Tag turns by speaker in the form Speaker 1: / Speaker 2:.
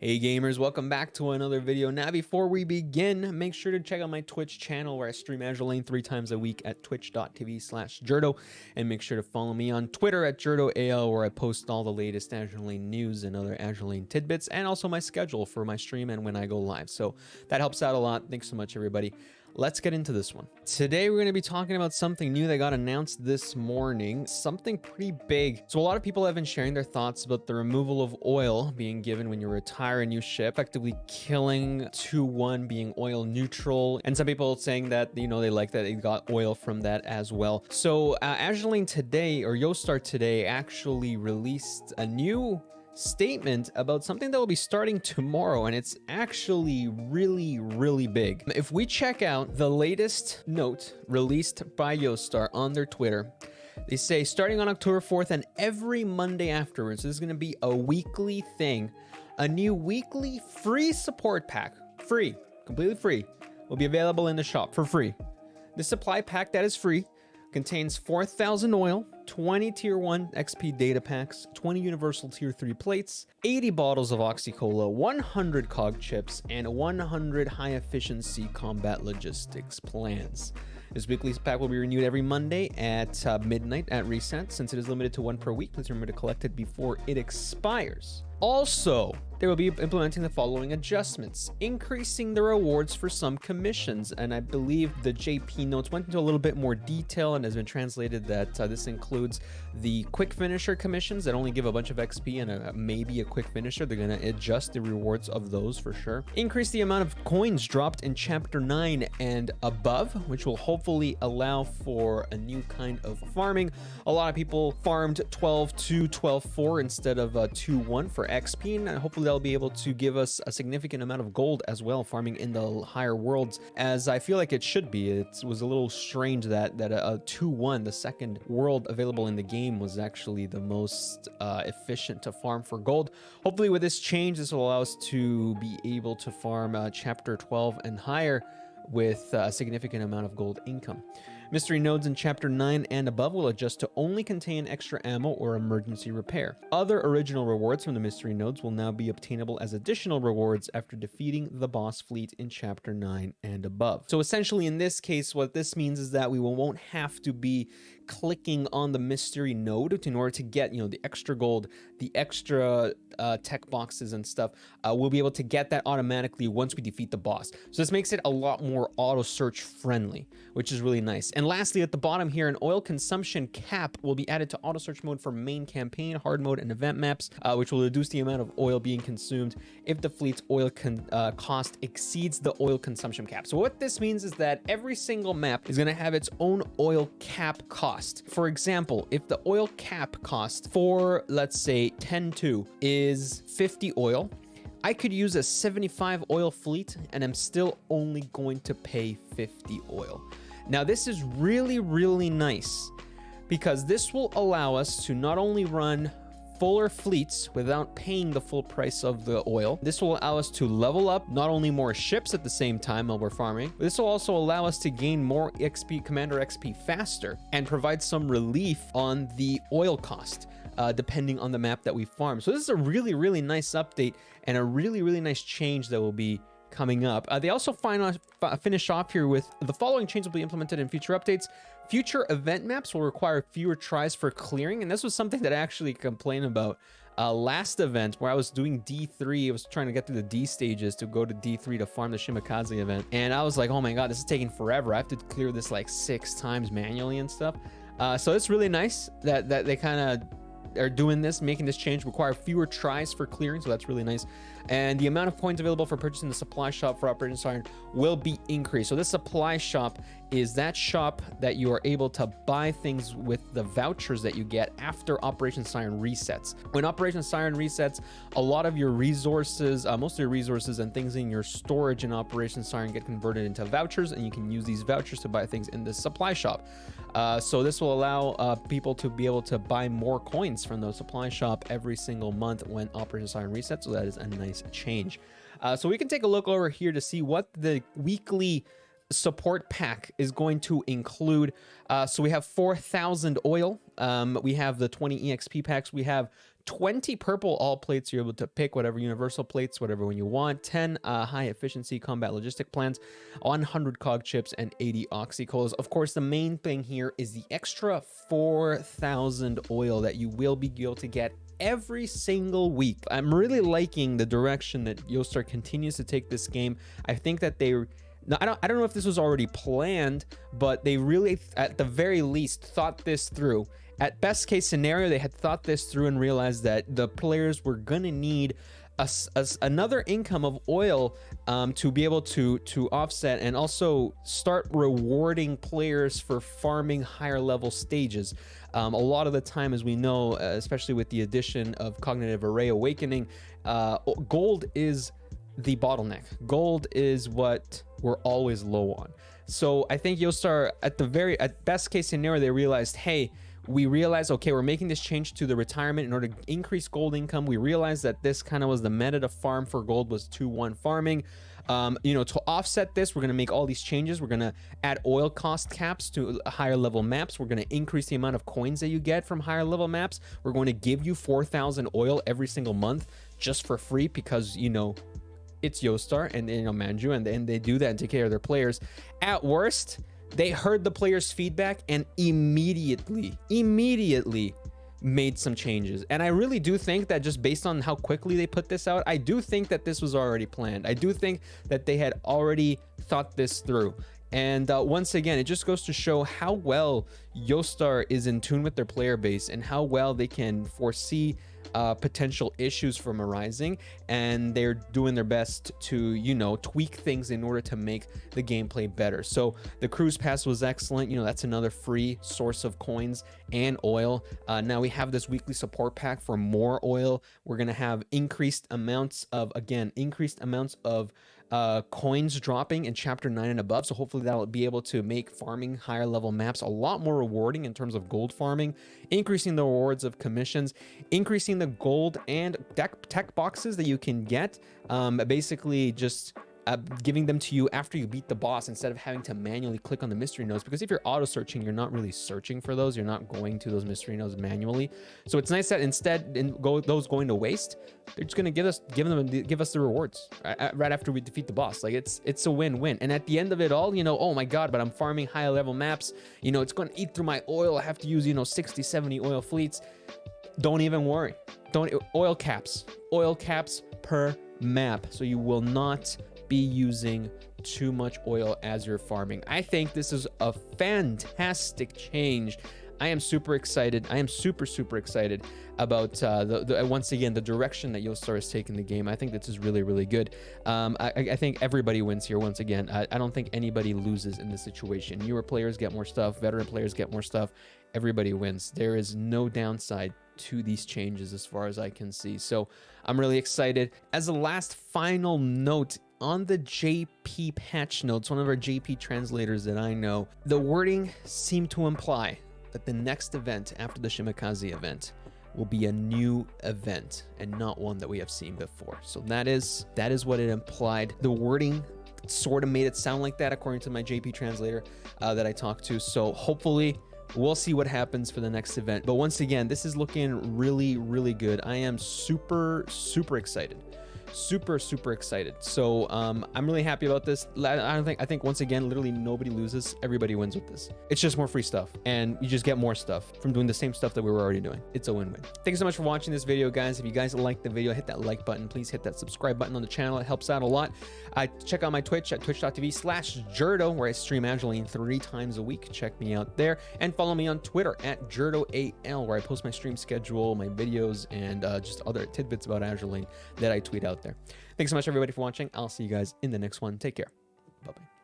Speaker 1: Hey gamers, welcome back to another video. Now before we begin, make sure to check out my Twitch channel where I stream Azur Lane 3 times a week at twitch.tv/Jerdo, and make sure to follow me on Twitter at JerdoAL where I post all the latest Azur Lane news and other Azur Lane tidbits, and also my schedule for my stream and when I go live. So that helps out a lot. Thanks so much everybody. Let's get into this one. Today we're going to be talking about something new that got announced this morning, something pretty big. So a lot of people have been sharing their thoughts about the removal of oil being given when you retire a new ship, effectively killing 2-1 being oil neutral. And some people saying that, you know, they like that they got oil from that as well. So Azur Lane today, or Yostar today, actually released a new statement about something that will be starting tomorrow, and it's actually really big. If we check out the latest note released by Yostar on their Twitter, they say starting on October 4th and every Monday afterwards, this is going to be a weekly thing. A new weekly free support pack, free, completely free, will be available in the shop for free. The supply pack that is free contains 4,000 oil, 20 tier 1 XP data packs, 20 universal tier 3 plates, 80 bottles of Oxy-Cola, 100 cog chips, and 100 high efficiency combat logistics plans. This weekly pack will be renewed every Monday at midnight at reset. Since it is limited to one per week, please remember to collect it before it expires. Also, they will be implementing the following adjustments, increasing the rewards for some commissions. And I believe the JP notes went into a little bit more detail and has been translated that this includes the quick finisher commissions that only give a bunch of XP and maybe a quick finisher. They're going to adjust the rewards of those for sure. Increase the amount of coins dropped in chapter 9 and above, which will hopefully allow for a new kind of farming. A lot of people farmed 12-2, 12-4 instead of 2-1 for XP, and hopefully that'll be able to give us a significant amount of gold as well, farming in the higher worlds, as I feel like it should be. It was a little strange that a 2-1, the second world available in the game, was actually the most efficient to farm for gold. Hopefully with this change, this will allow us to be able to farm chapter 12 and higher with a significant amount of gold income. Mystery nodes in chapter 9 and above will adjust to only contain extra ammo or emergency repair. Other original rewards from the mystery nodes will now be obtainable as additional rewards after defeating the boss fleet in chapter 9 and above. So essentially in this case, what this means is that we won't have to be clicking on the mystery node in order to get, you know, the extra gold, the extra tech boxes and stuff. We'll be able to get that automatically once we defeat the boss. So this makes it a lot more auto search friendly, which is really nice. And lastly, at the bottom here, an oil consumption cap will be added to auto search mode for main campaign, hard mode, and event maps, which will reduce the amount of oil being consumed if the fleet's oil cost exceeds the oil consumption cap. So what this means is that every single map is going to have its own oil cap cost. For example, if the oil cap cost for, let's say, 10-2 is 50 oil, I could use a 75 oil fleet and I'm still only going to pay 50 oil. Now this is really nice because this will allow us to not only run fuller fleets without paying the full price of the oil. This will allow us to level up not only more ships at the same time while we're farming, but this will also allow us to gain more XP, commander XP faster, and provide some relief on the oil cost, depending on the map that we farm. So this is a really nice update and a really nice change that will be coming up. They also finish off here with the following changes will be implemented in future updates. Future event maps will require fewer tries for clearing, and this was something that I actually complained about last event where I was doing D3. I was trying to get through the D stages to go to D3 to farm the Shimakaze event, and I was like, oh my god, this is taking forever. I have to clear this like 6 times manually and stuff. So it's really nice that they kind of are doing this, making this change, require fewer tries for clearing, so that's really nice. And the amount of coins available for purchasing the supply shop for Operation Siren will be increased. So this supply shop is that shop that you are able to buy things with the vouchers that you get after Operation Siren resets. When Operation Siren resets, a lot of your resources, most of your resources and things in your storage in Operation Siren get converted into vouchers, and you can use these vouchers to buy things in the supply shop. So this will allow people to be able to buy more coins from the supply shop every single month when Operation Siren resets. So that is a nice change. So we can take a look over here to see what the weekly support pack is going to include. So we have 4,000 oil. We have the 20 EXP packs. We have 20 purple all plates. You're able to pick whatever universal plates, whatever one you want. 10 high efficiency combat logistic plans, 100 cog chips, and 80 oxycolas. Of course, the main thing here is the extra 4,000 oil that you will be able to get every single week. I'm really liking the direction that Yostar continues to take this game. I think that now, I don't know if this was already planned, but they really, at the very least, thought this through. At best case scenario, they had thought this through and realized that the players were gonna need another income of oil to be able to offset and also start rewarding players for farming higher level stages. A lot of the time, as we know, especially with the addition of Cognitive Array Awakening, gold is the bottleneck. Gold is what we're always low on. So I think Yostar, at best case scenario, they realized, hey, we realized, okay, we're making this change to the retirement in order to increase gold income. We realized that this kind of was the meta to farm for gold was 2-1 farming. To offset this, we're going to make all these changes. We're going to add oil cost caps to higher level maps. We're going to increase the amount of coins that you get from higher level maps. We're going to give you 4,000 oil every single month just for free because, it's Yostar and Manju, and they do that and take care of their players. At worst, they heard the players' feedback and immediately made some changes. And I really do think that just based on how quickly they put this out, I do think that this was already planned. I do think that they had already thought this through. And once again, it just goes to show how well Yostar is in tune with their player base and how well they can foresee potential issues from arising, and they're doing their best to tweak things in order to make the gameplay better. So the cruise pass was excellent. That's another free source of coins and oil. Now we have this weekly support pack for more oil. We're gonna have increased amounts of coins dropping in chapter 9 and above, so hopefully that'll be able to make farming higher level maps a lot more rewarding in terms of gold farming, increasing the rewards of commissions, increasing the gold and tech boxes that you can get, basically just giving them to you after you beat the boss instead of having to manually click on the mystery nodes, because if you're auto searching, you're not really searching for those, you're not going to those mystery nodes manually. So it's nice that instead those going to waste, they're just going to give us the rewards right after we defeat the boss. Like it's a win-win. And at the end of it all, oh my god, but I'm farming higher level maps, it's going to eat through my oil. I have to use 60 70 oil fleets. Don't even worry. Oil caps per map, so you will not be using too much oil as you're farming. I think this is a fantastic change. I am super excited. I am super excited about once again the direction that Yostar has taken the game. I think this is really good. I think everybody wins here once again. I don't think anybody loses in this situation. Newer players get more stuff, veteran players get more stuff. Everybody wins. There is no downside to these changes as far as I can see. So I'm really excited. As a last final note, on the JP patch notes, one of our JP translators that I know, the wording seemed to imply that the next event after the Shimakaze event will be a new event and not one that we have seen before. So that is what it implied. The wording sort of made it sound like that according to my JP translator that I talked to. So hopefully we'll see what happens for the next event. But once again, this is looking really good. I am super excited. Super excited. So I'm really happy about this. I think once again, literally nobody loses, everybody wins with this. It's just more free stuff, and you just get more stuff from doing the same stuff that we were already doing. It's a win-win. Thank you so much for watching this video, guys. If you guys liked the video, hit that like button. Please hit that subscribe button on the channel. It helps out a lot. Check out my Twitch at twitch.tv/Jerdo, where I stream Azur Lane 3 times a week. Check me out there, and follow me on Twitter at JerdoAL, where I post my stream schedule, my videos, and just other tidbits about Azur Lane that I tweet out there. Thanks so much, everybody, for watching. I'll see you guys in the next one. Take care. Bye-bye.